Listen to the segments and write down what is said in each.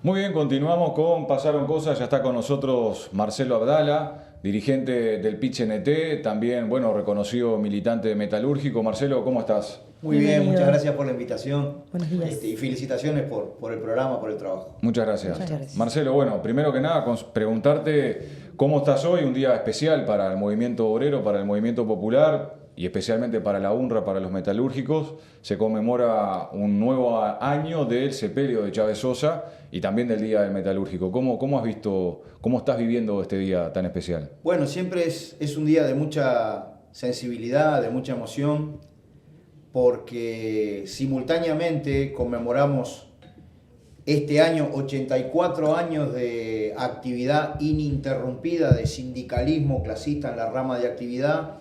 Muy bien, continuamos con Pasaron Cosas. Ya está con nosotros Marcelo Abdala, dirigente del PIT-CNT, también, bueno, reconocido militante metalúrgico. Marcelo, ¿cómo estás? Muy bien, muchas gracias por la invitación. Buenos días. Y felicitaciones por el programa, por el trabajo. Muchas gracias. Muchas gracias. Marcelo, bueno, primero que nada, preguntarte cómo estás hoy, un día especial para el movimiento obrero, para el movimiento popular y especialmente para la UNRWA, para los metalúrgicos. Se conmemora un nuevo año del sepelio de Chávez Sosa y también del Día del Metalúrgico. ¿Cómo has visto, cómo estás viviendo este día tan especial? Bueno, siempre es un día de mucha sensibilidad, de mucha emoción, porque simultáneamente conmemoramos este año 84 años de actividad ininterrumpida de sindicalismo clasista en la rama de actividad.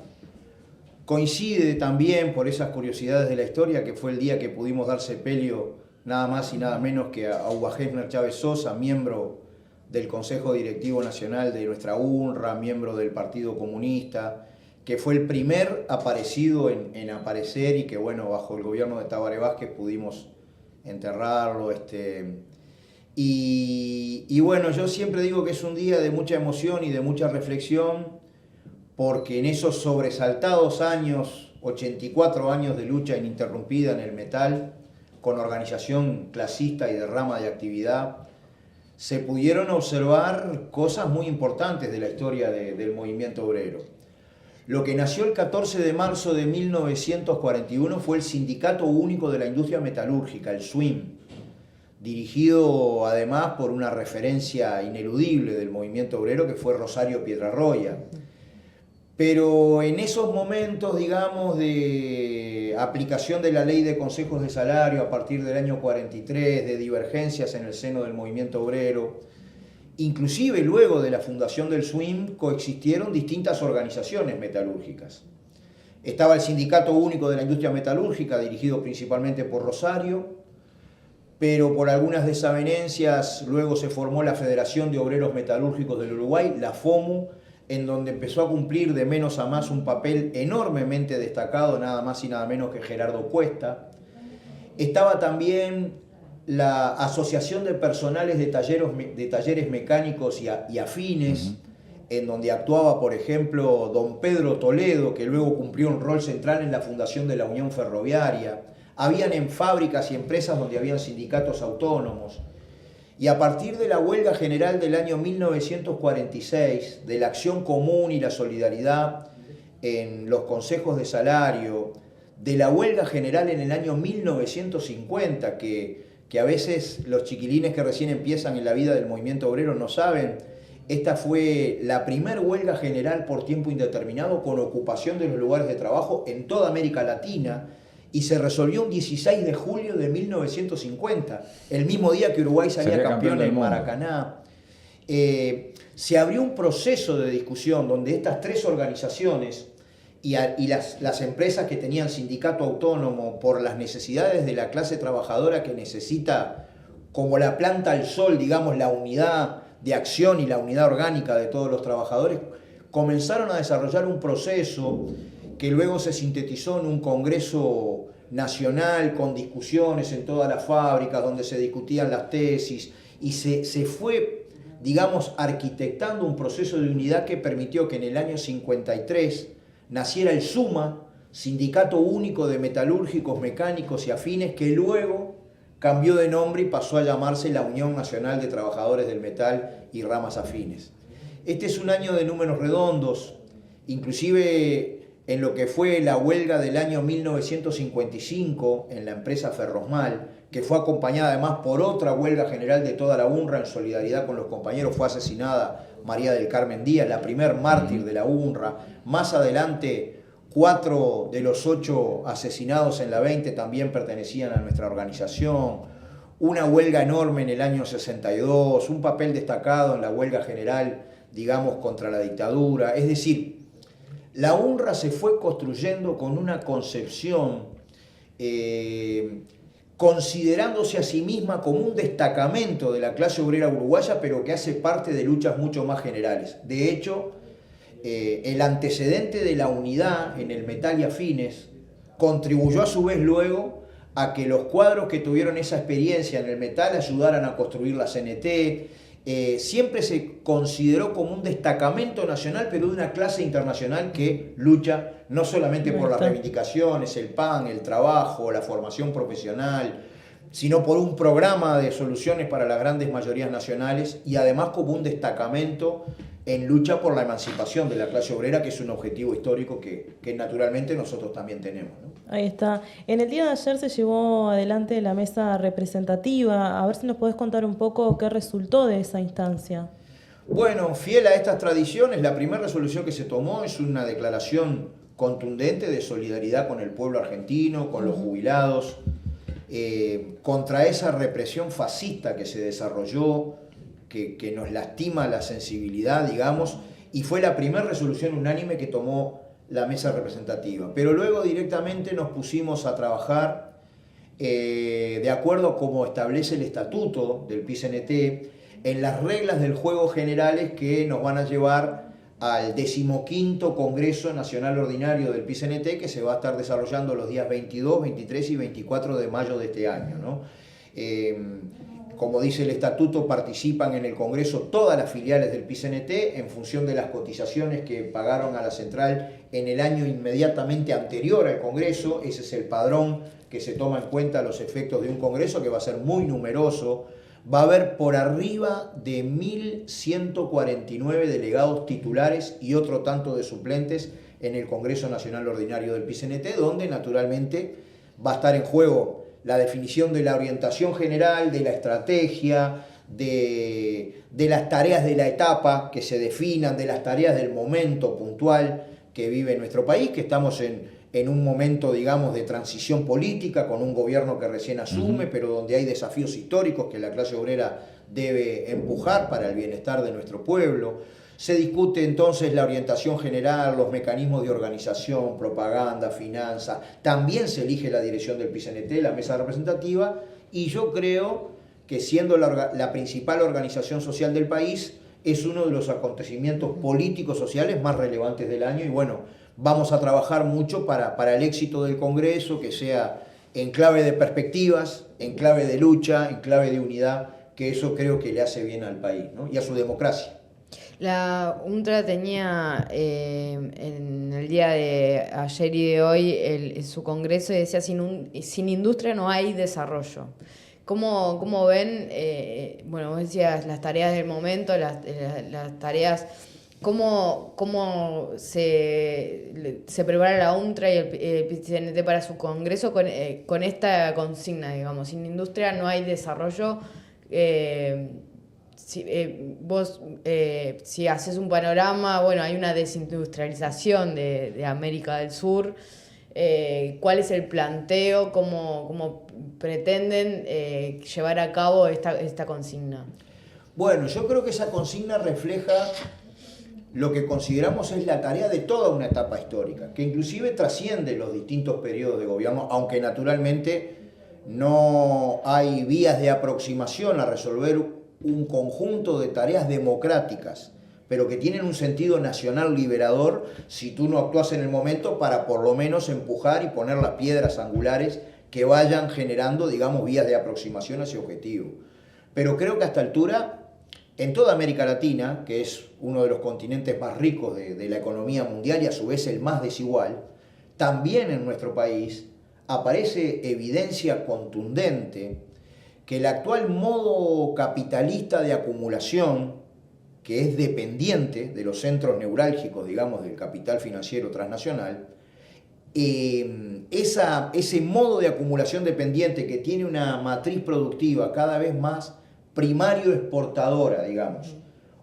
Coincide también, por esas curiosidades de la historia, que fue el día que pudimos dar sepelio nada más y nada menos que a Hugo Gesner Chávez Sosa, miembro del Consejo Directivo Nacional de nuestra UNRWA, miembro del Partido Comunista, que fue el primer aparecido en aparecer y que, bueno, bajo el gobierno de Tabaré Vázquez pudimos enterrarlo. Y bueno, yo siempre digo que es un día de mucha emoción y de mucha reflexión, porque en esos sobresaltados años, 84 años de lucha ininterrumpida en el metal, con organización clasista y de rama de actividad, se pudieron observar cosas muy importantes de la historia del movimiento obrero. Lo que nació el 14 de marzo de 1941 fue el Sindicato Único de la Industria Metalúrgica, el SUIM, dirigido además por una referencia ineludible del movimiento obrero que fue Rosario Piedraroya. Pero en esos momentos, digamos, de aplicación de la ley de consejos de salario a partir del año 43, de divergencias en el seno del movimiento obrero, inclusive luego de la fundación del SUIM, coexistieron distintas organizaciones metalúrgicas. Estaba el Sindicato Único de la Industria Metalúrgica, dirigido principalmente por Rosario, pero por algunas desavenencias luego se formó la Federación de Obreros Metalúrgicos del Uruguay, la FOMU, en donde empezó a cumplir de menos a más un papel enormemente destacado, nada más y nada menos que Gerardo Cuesta. Estaba también la Asociación de Personales de Talleres Mecánicos y Afines, en donde actuaba, por ejemplo, don Pedro Toledo, que luego cumplió un rol central en la fundación de la Unión Ferroviaria. Habían en fábricas y empresas donde habían sindicatos autónomos. Y a partir de la huelga general del año 1946, de la acción común y la solidaridad en los consejos de salario, de la huelga general en el año 1950, que a veces los chiquilines que recién empiezan en la vida del movimiento obrero no saben, esta fue la primer huelga general por tiempo indeterminado con ocupación de los lugares de trabajo en toda América Latina, y se resolvió un 16 de julio de 1950, el mismo día que Uruguay salía campeón en Maracaná. Se abrió un proceso de discusión donde estas tres organizaciones y las empresas que tenían sindicato autónomo, por las necesidades de la clase trabajadora que necesita, como la planta al sol, digamos, la unidad de acción y la unidad orgánica de todos los trabajadores, comenzaron a desarrollar un proceso que luego se sintetizó en un congreso nacional con discusiones en todas las fábricas donde se discutían las tesis y se fue, digamos, arquitectando un proceso de unidad que permitió que en el año 53 naciera el SUMA, Sindicato Único de Metalúrgicos, Mecánicos y Afines, que luego cambió de nombre y pasó a llamarse la Unión Nacional de Trabajadores del Metal y Ramas Afines. Este es un año de números redondos, inclusive en lo que fue la huelga del año 1955 en la empresa Ferrosmal, que fue acompañada además por otra huelga general de toda la UNRWA en solidaridad con los compañeros. Fue asesinada María del Carmen Díaz, la primer mártir de la UNRWA. Más adelante, 4 de los 8 asesinados en la 20 también pertenecían a nuestra organización. Una huelga enorme en el año 62, un papel destacado en la huelga general, digamos, contra la dictadura. Es decir, la UNRWA se fue construyendo con una concepción, considerándose a sí misma como un destacamento de la clase obrera uruguaya, pero que hace parte de luchas mucho más generales. De hecho, el antecedente de la unidad en el metal y afines contribuyó a su vez luego a que los cuadros que tuvieron esa experiencia en el metal ayudaran a construir la CNT. Siempre se consideró como un destacamento nacional, pero de una clase internacional que lucha no solamente por las reivindicaciones, el pan, el trabajo, la formación profesional, sino por un programa de soluciones para las grandes mayorías nacionales y además como un destacamento en lucha por la emancipación de la clase obrera, que es un objetivo histórico que naturalmente nosotros también tenemos, ¿no? Ahí está. En el día de ayer se llevó adelante la mesa representativa. A ver si nos podés contar un poco qué resultó de esa instancia. Bueno, fiel a estas tradiciones, la primera resolución que se tomó es una declaración contundente de solidaridad con el pueblo argentino, con los jubilados, contra esa represión fascista que se desarrolló, que nos lastima la sensibilidad, digamos, y fue la primera resolución unánime que tomó la mesa representativa. Pero luego directamente nos pusimos a trabajar de acuerdo a cómo establece el estatuto del PICNT, en las reglas del juego generales que nos van a llevar al 15º Congreso Nacional Ordinario del PICNT, que se va a estar desarrollando los días 22, 23 y 24 de mayo de este año, ¿no? Como dice el estatuto, participan en el Congreso todas las filiales del PICNT en función de las cotizaciones que pagaron a la central en el año inmediatamente anterior al Congreso. Ese es el padrón que se toma en cuenta a los efectos de un Congreso que va a ser muy numeroso. Va a haber por arriba de 1.149 delegados titulares y otro tanto de suplentes en el Congreso Nacional Ordinario del PICNT, donde naturalmente va a estar en juego la definición de la orientación general, de la estrategia, de las tareas de la etapa que se definan, de las tareas del momento puntual que vive nuestro país, que estamos en un momento, digamos, de transición política, con un gobierno que recién asume, pero donde hay desafíos históricos que la clase obrera debe empujar para el bienestar de nuestro pueblo. Se discute entonces la orientación general, los mecanismos de organización, propaganda, finanzas. También se elige la dirección del PICNT, la mesa representativa, y yo creo que siendo la principal organización social del país, es uno de los acontecimientos políticos sociales más relevantes del año y bueno, vamos a trabajar mucho para el éxito del Congreso, que sea en clave de perspectivas, en clave de lucha, en clave de unidad, que eso creo que le hace bien al país, ¿no? Y a su democracia. La UNTRA tenía en el día de ayer y de hoy su congreso y decía sin industria no hay desarrollo. ¿Cómo ven, bueno, vos decías las tareas del momento, las tareas, cómo se prepara la UNTRA y el PICNT para su congreso con esta consigna, digamos, sin industria no hay desarrollo? Si haces un panorama, bueno, hay una desindustrialización de América del Sur. ¿Cuál es el planteo? ¿Cómo pretenden llevar a cabo esta consigna? Bueno, yo creo que esa consigna refleja lo que consideramos es la tarea de toda una etapa histórica, que inclusive trasciende los distintos periodos de gobierno, aunque naturalmente no hay vías de aproximación a resolver un conjunto de tareas democráticas, pero que tienen un sentido nacional liberador si tú no actúas en el momento para por lo menos empujar y poner las piedras angulares que vayan generando, digamos, vías de aproximación a ese objetivo. Pero creo que a esta altura, en toda América Latina, que es uno de los continentes más ricos de la economía mundial y a su vez el más desigual, también en nuestro país aparece evidencia contundente que el actual modo capitalista de acumulación, que es dependiente de los centros neurálgicos, digamos, del capital financiero transnacional, ese modo de acumulación dependiente que tiene una matriz productiva cada vez más primario exportadora, digamos,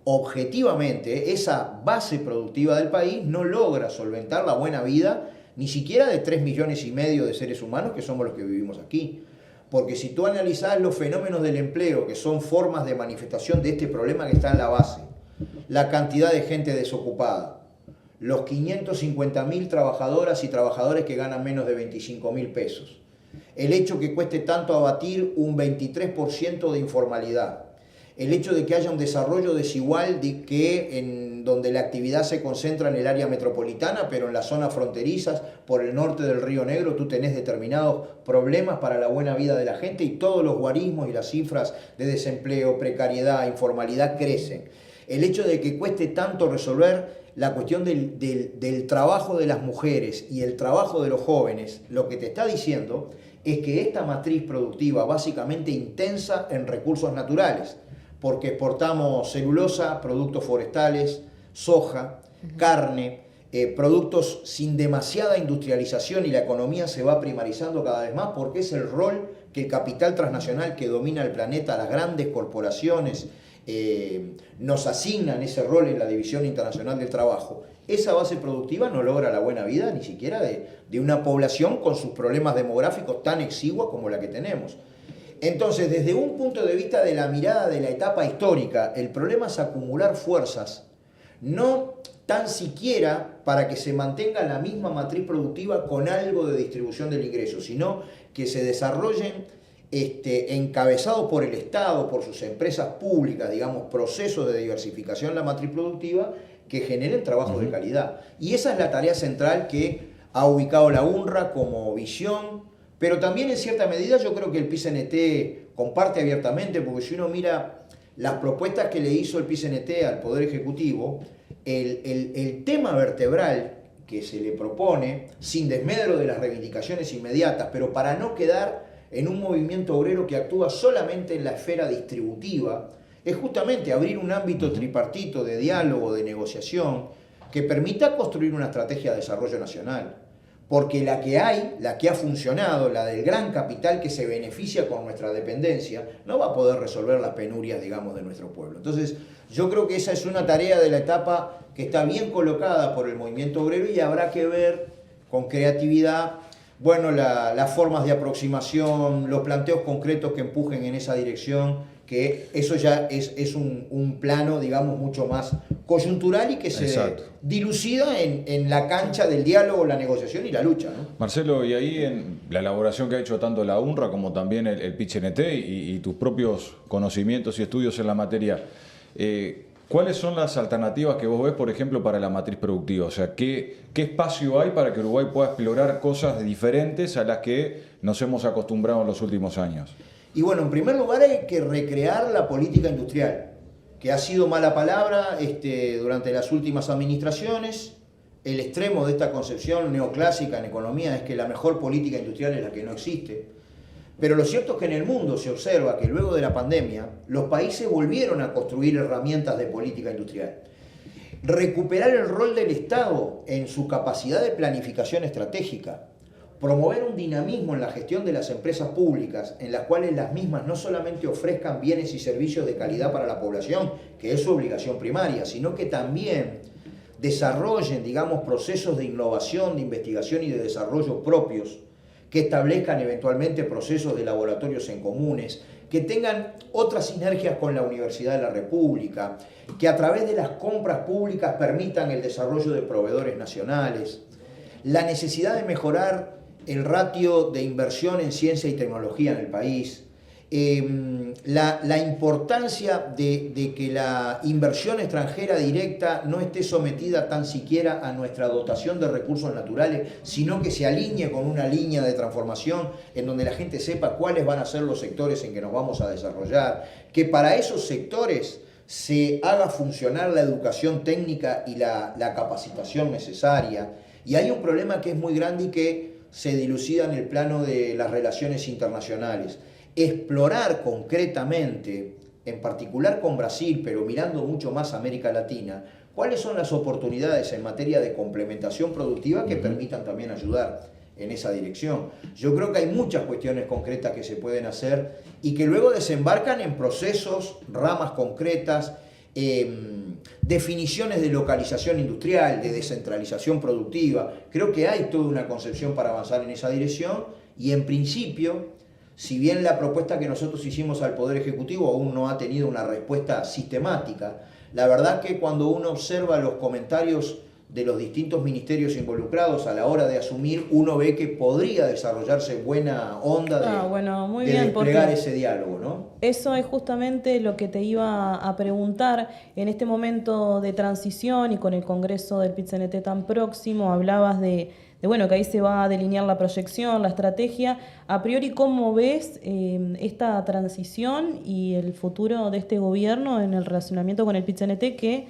objetivamente esa base productiva del país no logra solventar la buena vida ni siquiera de 3,5 millones de seres humanos que somos los que vivimos aquí. Porque si tú analizás los fenómenos del empleo, que son formas de manifestación de este problema que está en la base, la cantidad de gente desocupada, los 550.000 trabajadoras y trabajadores que ganan menos de 25.000 pesos, el hecho que cueste tanto abatir un 23% de informalidad, el hecho de que haya un desarrollo desigual donde la actividad se concentra en el área metropolitana, pero en las zonas fronterizas, por el norte del Río Negro, tú tenés determinados problemas para la buena vida de la gente y todos los guarismos y las cifras de desempleo, precariedad, informalidad crecen. El hecho de que cueste tanto resolver la cuestión del trabajo de las mujeres y el trabajo de los jóvenes, lo que te está diciendo es que esta matriz productiva básicamente intensa en recursos naturales, porque exportamos celulosa, productos forestales, soja, carne, productos sin demasiada industrialización, y la economía se va primarizando cada vez más porque es el rol que el capital transnacional que domina el planeta, las grandes corporaciones, nos asignan ese rol en la División Internacional del Trabajo. Esa base productiva no logra la buena vida ni siquiera de una población con sus problemas demográficos tan exigua como la que tenemos. Entonces, desde un punto de vista de la mirada de la etapa histórica, el problema es acumular fuerzas, no tan siquiera para que se mantenga la misma matriz productiva con algo de distribución del ingreso, sino que se desarrollen encabezados por el Estado, por sus empresas públicas, digamos, procesos de diversificación de la matriz productiva que generen trabajos de calidad. Y esa es la tarea central que ha ubicado la UNRWA como visión, pero también en cierta medida yo creo que el PIT-CNT comparte abiertamente, porque si uno mira las propuestas que le hizo el PIT-CNT al Poder Ejecutivo, el tema vertebral que se le propone, sin desmedro de las reivindicaciones inmediatas, pero para no quedar en un movimiento obrero que actúa solamente en la esfera distributiva, es justamente abrir un ámbito tripartito de diálogo, de negociación, que permita construir una estrategia de desarrollo nacional. Porque la que ha funcionado, la del gran capital que se beneficia con nuestra dependencia, no va a poder resolver las penurias, digamos, de nuestro pueblo. Entonces, yo creo que esa es una tarea de la etapa que está bien colocada por el movimiento obrero, y habrá que ver con creatividad, bueno, las formas de aproximación, los planteos concretos que empujen en esa dirección, que eso ya es un plano, digamos, mucho más coyuntural y que se dilucida en la cancha del diálogo, la negociación y la lucha, ¿no? Marcelo, y ahí en la elaboración que ha hecho tanto la UNRWA como también el PIT-CNT y tus propios conocimientos y estudios en la materia, ¿cuáles son las alternativas que vos ves, por ejemplo, para la matriz productiva? O sea, ¿qué espacio hay para que Uruguay pueda explorar cosas diferentes a las que nos hemos acostumbrado en los últimos años? Y bueno, en primer lugar hay que recrear la política industrial, que ha sido mala palabra durante las últimas administraciones. El extremo de esta concepción neoclásica en economía es que la mejor política industrial es la que no existe. Pero lo cierto es que en el mundo se observa que luego de la pandemia, los países volvieron a construir herramientas de política industrial. Recuperar el rol del Estado en su capacidad de planificación estratégica, promover un dinamismo en la gestión de las empresas públicas, en las cuales las mismas no solamente ofrezcan bienes y servicios de calidad para la población, que es su obligación primaria, sino que también desarrollen, digamos, procesos de innovación, de investigación y de desarrollo propios, que establezcan eventualmente procesos de laboratorios en comunes, que tengan otras sinergias con la Universidad de la República, que a través de las compras públicas permitan el desarrollo de proveedores nacionales, la necesidad de mejorar el ratio de inversión en ciencia y tecnología en el país, la importancia de que la inversión extranjera directa no esté sometida tan siquiera a nuestra dotación de recursos naturales, sino que se alinee con una línea de transformación en donde la gente sepa cuáles van a ser los sectores en que nos vamos a desarrollar, que para esos sectores se haga funcionar la educación técnica y la capacitación necesaria. Y hay un problema que es muy grande y que se dilucida en el plano de las relaciones internacionales. Explorar concretamente, en particular con Brasil, pero mirando mucho más a América Latina, cuáles son las oportunidades en materia de complementación productiva que permitan también ayudar en esa dirección. Yo creo que hay muchas cuestiones concretas que se pueden hacer y que luego desembarcan en procesos, ramas concretas, definiciones de localización industrial, de descentralización productiva. Creo que hay toda una concepción para avanzar en esa dirección y en principio, si bien la propuesta que nosotros hicimos al Poder Ejecutivo aún no ha tenido una respuesta sistemática, la verdad que cuando uno observa los comentarios de los distintos ministerios involucrados a la hora de asumir, uno ve que podría desarrollarse buena onda de, muy de bien, desplegar porque ese diálogo, ¿no? eso es justamente lo que te iba a preguntar. En este momento de transición y con el Congreso del PIT-CNT tan próximo, hablabas de bueno, que ahí se va a delinear la proyección, la estrategia. A priori, ¿cómo ves esta transición y el futuro de este gobierno en el relacionamiento con el PIT-CNT, que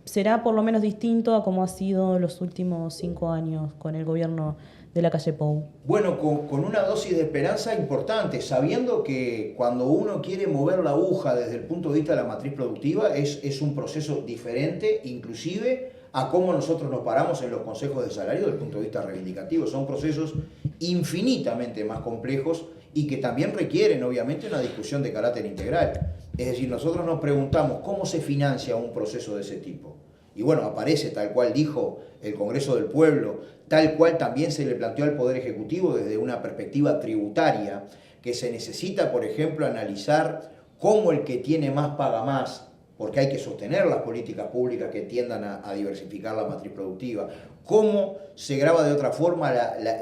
será por lo menos distinto a como ha sido los últimos 5 años con el gobierno de la calle Pou? Bueno, con una dosis de esperanza importante, sabiendo que cuando uno quiere mover la aguja desde el punto de vista de la matriz productiva es un proceso diferente, inclusive a cómo nosotros nos paramos en los consejos de salario desde el punto de vista reivindicativo. Son procesos infinitamente más complejos y que también requieren, obviamente, una discusión de carácter integral. Es decir, nosotros nos preguntamos cómo se financia un proceso de ese tipo. Y bueno, aparece tal cual dijo el Congreso del Pueblo, tal cual también se le planteó al Poder Ejecutivo desde una perspectiva tributaria, que se necesita, por ejemplo, analizar cómo el que tiene más paga más, porque hay que sostener las políticas públicas que tiendan a diversificar la matriz productiva, cómo se graba de otra forma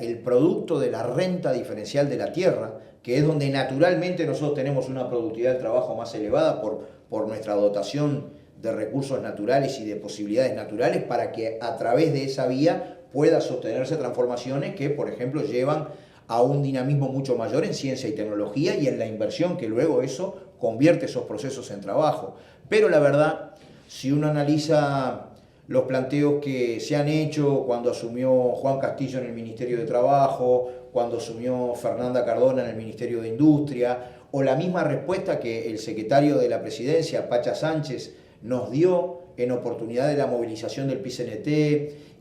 el producto de la renta diferencial de la tierra, que es donde naturalmente nosotros tenemos una productividad del trabajo más elevada por nuestra dotación de recursos naturales y de posibilidades naturales, para que a través de esa vía pueda sostenerse transformaciones que, por ejemplo, llevan a un dinamismo mucho mayor en ciencia y tecnología y en la inversión, que luego eso convierte esos procesos en trabajo. Pero la verdad, si uno analiza los planteos que se han hecho cuando asumió Juan Castillo en el Ministerio de Trabajo, cuando asumió Fernanda Cardona en el Ministerio de Industria, o la misma respuesta que el secretario de la Presidencia, Pacha Sánchez, nos dio en oportunidad de la movilización del PIT-CNT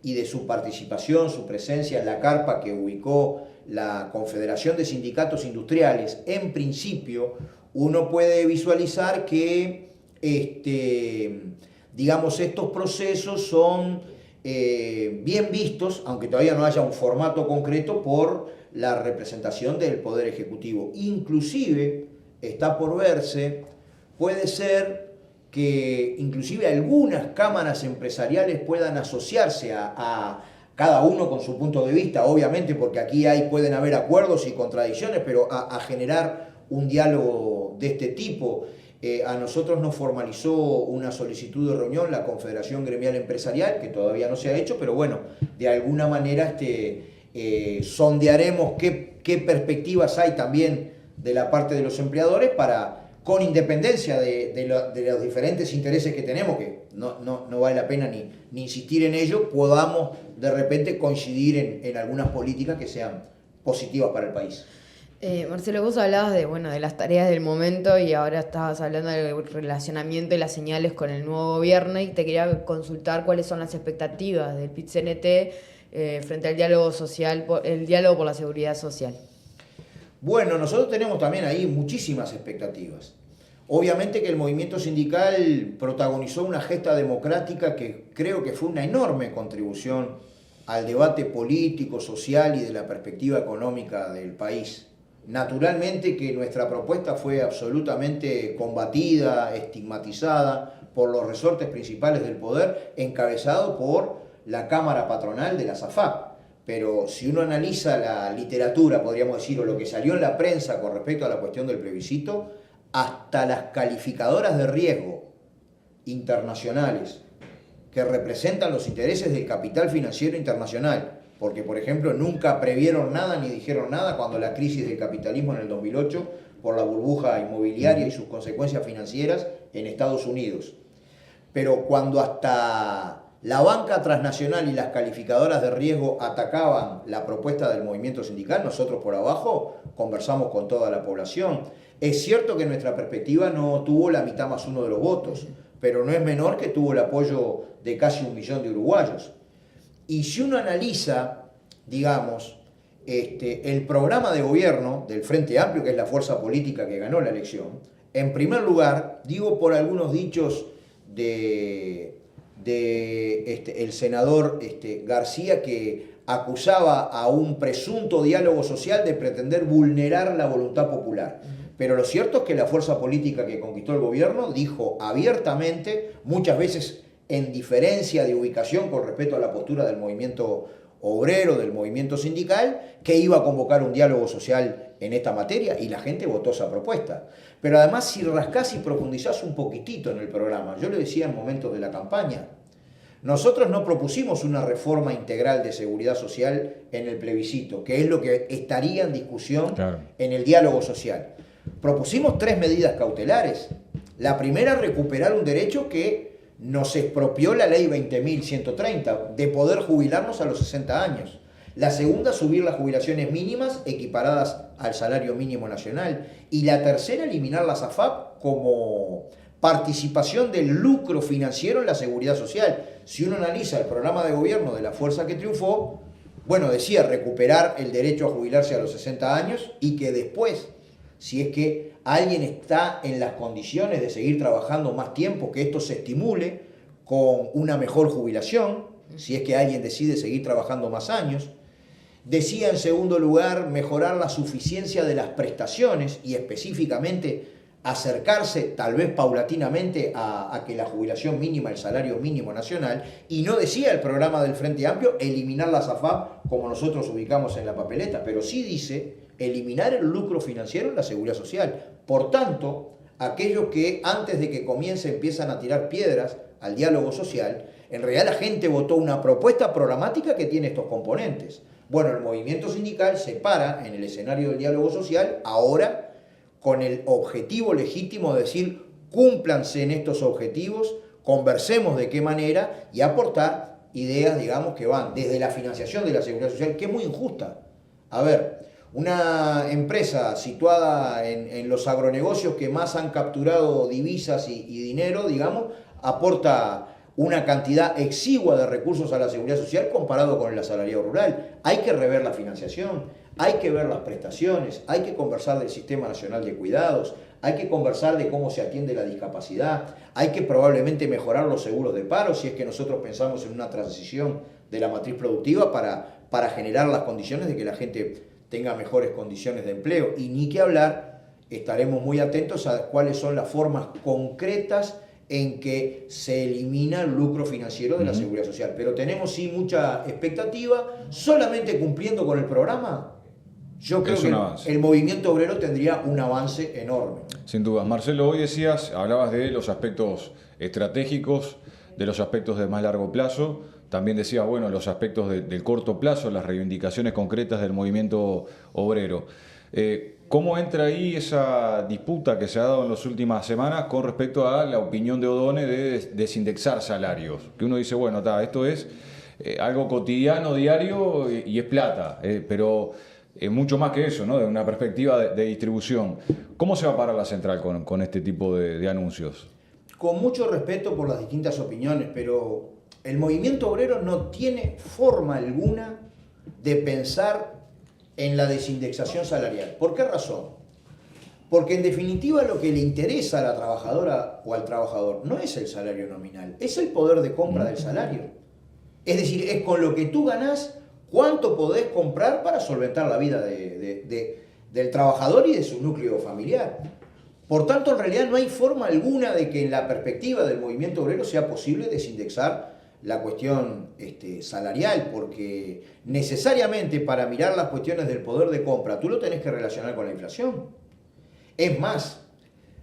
y de su participación, su presencia en la carpa que ubicó la Confederación de Sindicatos Industriales, en principio uno puede visualizar que digamos, estos procesos son bien vistos, aunque todavía no haya un formato concreto, por la representación del Poder Ejecutivo. Inclusive, está por verse, puede ser que inclusive algunas cámaras empresariales puedan asociarse a cada uno con su punto de vista, obviamente, porque aquí pueden haber acuerdos y contradicciones, pero a generar un diálogo de este tipo. A nosotros nos formalizó una solicitud de reunión la Confederación Gremial Empresarial, que todavía no se ha hecho, pero bueno, de alguna manera sondearemos qué perspectivas hay también de la parte de los empleadores para, con independencia de los diferentes intereses que tenemos, que no vale la pena ni insistir en ello, podamos de repente coincidir en algunas políticas que sean positivas para el país. Marcelo, vos hablabas de las tareas del momento y ahora estabas hablando del relacionamiento y las señales con el nuevo gobierno, y te quería consultar cuáles son las expectativas del PIT-CNT frente al diálogo social, el diálogo por la seguridad social. Bueno, nosotros tenemos también ahí muchísimas expectativas. Obviamente que el movimiento sindical protagonizó una gesta democrática que creo que fue una enorme contribución al debate político, social y de la perspectiva económica del país. Naturalmente que nuestra propuesta fue absolutamente combatida, estigmatizada por los resortes principales del poder, encabezado por la Cámara Patronal de la SAFAP. Pero si uno analiza la literatura, podríamos decir, o lo que salió en la prensa con respecto a la cuestión del plebiscito, hasta las calificadoras de riesgo internacionales que representan los intereses del capital financiero internacional, porque, por ejemplo, nunca previeron nada ni dijeron nada cuando la crisis del capitalismo en el 2008, por la burbuja inmobiliaria y sus consecuencias financieras en Estados Unidos. Pero cuando hasta la banca transnacional y las calificadoras de riesgo atacaban la propuesta del movimiento sindical, nosotros por abajo conversamos con toda la población. Es cierto que nuestra perspectiva no tuvo la mitad más uno de los votos, pero no es menor que tuvo el apoyo de casi 1 millón de uruguayos. Y si uno analiza, digamos, el programa de gobierno del Frente Amplio, que es la fuerza política que ganó la elección, en primer lugar, digo por algunos dichos el senador García, que acusaba a un presunto diálogo social de pretender vulnerar la voluntad popular. Pero lo cierto es que la fuerza política que conquistó el gobierno dijo abiertamente, muchas veces en diferencia de ubicación con respecto a la postura del movimiento obrero, del movimiento sindical, que iba a convocar un diálogo social en esta materia, y la gente votó esa propuesta. Pero además, si rascás y profundizás un poquitito en el programa, yo lo decía en momentos de la campaña, nosotros no propusimos una reforma integral de seguridad social en el plebiscito, que es lo que estaría en discusión en el diálogo social. Propusimos 3 medidas cautelares. La primera, recuperar un derecho que nos expropió la ley 20.130, de poder jubilarnos a los 60 años. La segunda, subir las jubilaciones mínimas equiparadas al salario mínimo nacional. Y la tercera, eliminar las AFAP como participación del lucro financiero en la seguridad social. Si uno analiza el programa de gobierno de la fuerza que triunfó, bueno, decía recuperar el derecho a jubilarse a los 60 años y que después, si es que alguien está en las condiciones de seguir trabajando más tiempo, que esto se estimule con una mejor jubilación, si es que alguien decide seguir trabajando más años. Decía, en segundo lugar, mejorar la suficiencia de las prestaciones y específicamente acercarse, tal vez paulatinamente, a que la jubilación mínima, el salario mínimo nacional. Y no decía el programa del Frente Amplio eliminar las AFAP como nosotros ubicamos en la papeleta, pero sí dice eliminar el lucro financiero en la seguridad social. Por tanto, aquellos que antes de que comience empiezan a tirar piedras al diálogo social, en realidad la gente votó una propuesta programática que tiene estos componentes. Bueno, el movimiento sindical se para en el escenario del diálogo social ahora con el objetivo legítimo de decir, cúmplanse en estos objetivos, conversemos de qué manera y aportar ideas, digamos, que van desde la financiación de la seguridad social, que es muy injusta. A ver, una empresa situada en los agronegocios que más han capturado divisas y dinero, digamos, aporta una cantidad exigua de recursos a la seguridad social comparado con el asalariado rural. Hay que rever la financiación, hay que ver las prestaciones, hay que conversar del Sistema Nacional de Cuidados, hay que conversar de cómo se atiende la discapacidad, hay que probablemente mejorar los seguros de paro si es que nosotros pensamos en una transición de la matriz productiva para generar las condiciones de que la gente tenga mejores condiciones de empleo. Y ni que hablar, estaremos muy atentos a cuáles son las formas concretas en que se elimina el lucro financiero de la seguridad social. Pero tenemos sí mucha expectativa, solamente cumpliendo con el programa. Yo creo que el movimiento obrero tendría un avance enorme. Sin dudas. Marcelo, hoy hablabas de los aspectos estratégicos, de los aspectos de más largo plazo, también decías, bueno, los aspectos del corto plazo, las reivindicaciones concretas del movimiento obrero. ¿Cómo entra ahí esa disputa que se ha dado en las últimas semanas con respecto a la opinión de Odone de desindexar salarios? Que uno dice, bueno, esto es algo cotidiano, diario y es plata, pero mucho más que eso, ¿no? De una perspectiva de distribución. ¿Cómo se va a parar la central con este tipo de anuncios? Con mucho respeto por las distintas opiniones, pero el movimiento obrero no tiene forma alguna de pensar en la desindexación salarial. ¿Por qué razón? Porque en definitiva lo que le interesa a la trabajadora o al trabajador no es el salario nominal, es el poder de compra del salario. Es decir, es con lo que tú ganás cuánto podés comprar para solventar la vida del trabajador y de su núcleo familiar. Por tanto, en realidad no hay forma alguna de que en la perspectiva del movimiento obrero sea posible desindexar la cuestión salarial, porque necesariamente para mirar las cuestiones del poder de compra tú lo tenés que relacionar con la inflación. Es más,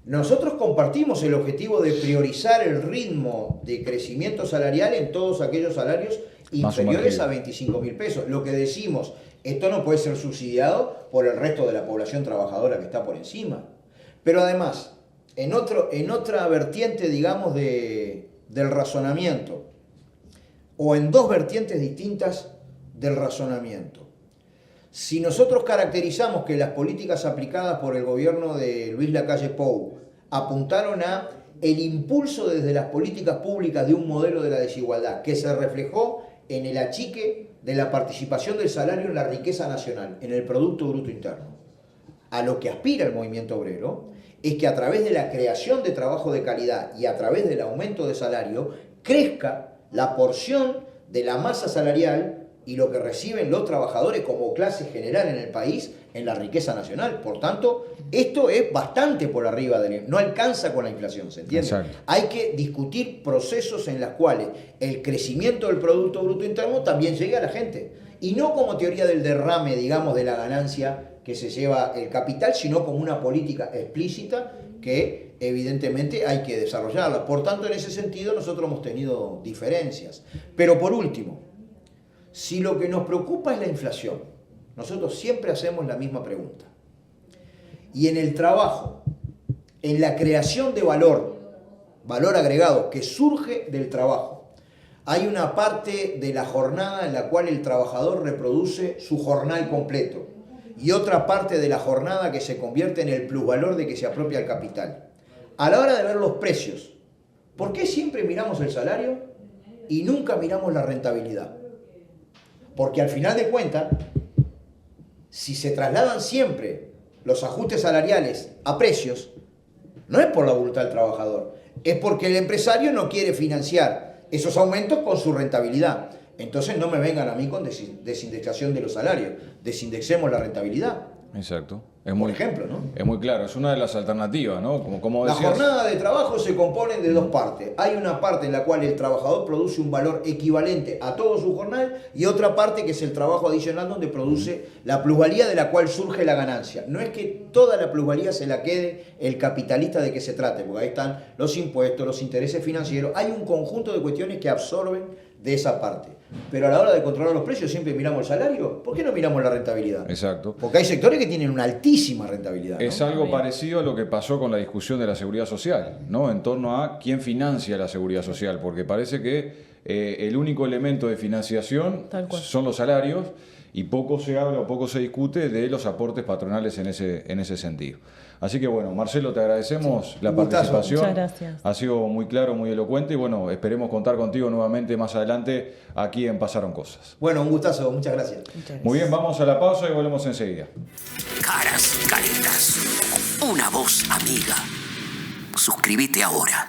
nosotros compartimos el objetivo de priorizar el ritmo de crecimiento salarial en todos aquellos salarios inferiores a 25.000 pesos. Lo que decimos, esto no puede ser subsidiado por el resto de la población trabajadora que está por encima. Pero además, en otra vertiente, digamos, del razonamiento, o en dos vertientes distintas del razonamiento. Si nosotros caracterizamos que las políticas aplicadas por el gobierno de Luis Lacalle Pou apuntaron a el impulso desde las políticas públicas de un modelo de la desigualdad que se reflejó en el achique de la participación del salario en la riqueza nacional, en el Producto Bruto Interno. A lo que aspira el movimiento obrero es que a través de la creación de trabajo de calidad y a través del aumento de salario crezca la porción de la masa salarial y lo que reciben los trabajadores como clase general en el país en la riqueza nacional. Por tanto, esto es bastante por arriba no alcanza con la inflación, ¿se entiende? Exacto. Hay que discutir procesos en los cuales el crecimiento del Producto Bruto Interno también llegue a la gente. Y no como teoría del derrame, digamos, de la ganancia que se lleva el capital, sino como una política explícita que evidentemente hay que desarrollarla. Por tanto, en ese sentido nosotros hemos tenido diferencias. Pero por último, si lo que nos preocupa es la inflación, nosotros siempre hacemos la misma pregunta. Y en el trabajo, en la creación de valor agregado que surge del trabajo, hay una parte de la jornada en la cual el trabajador reproduce su jornal completo y otra parte de la jornada que se convierte en el plusvalor de que se apropia el capital. A la hora de ver los precios, ¿por qué siempre miramos el salario y nunca miramos la rentabilidad? Porque al final de cuentas, si se trasladan siempre los ajustes salariales a precios, no es por la voluntad del trabajador, es porque el empresario no quiere financiar esos aumentos con su rentabilidad. Entonces no me vengan a mí con desindexación de los salarios, desindexemos la rentabilidad. Exacto. Por ejemplo, ¿no? Es muy claro, es una de las alternativas, ¿no? Como La decías, jornada de trabajo se compone de dos partes. Hay una parte en la cual el trabajador produce un valor equivalente a todo su jornal y otra parte que es el trabajo adicional donde produce la plusvalía de la cual surge la ganancia. No es que toda la plusvalía se la quede el capitalista de que se trate, porque ahí están los impuestos, los intereses financieros. Hay un conjunto de cuestiones que absorben de esa parte. Pero a la hora de controlar los precios siempre miramos el salario. ¿Por qué no miramos la rentabilidad? Exacto. Porque hay sectores que tienen una altísima rentabilidad, ¿no? Es algo parecido a lo que pasó con la discusión de la seguridad social, ¿no? En torno a quién financia la seguridad social, porque parece que el único elemento de financiación son los salarios y poco se habla o poco se discute de los aportes patronales en ese sentido. Así que bueno, Marcelo, te agradecemos la participación. Muchas gracias. Ha sido muy claro, muy elocuente y bueno, esperemos contar contigo nuevamente más adelante aquí en Pasaron Cosas. Bueno, un gustazo, muchas gracias. Muy bien, vamos a la pausa y volvemos enseguida. Caras, caretas, una voz amiga. Suscríbete ahora.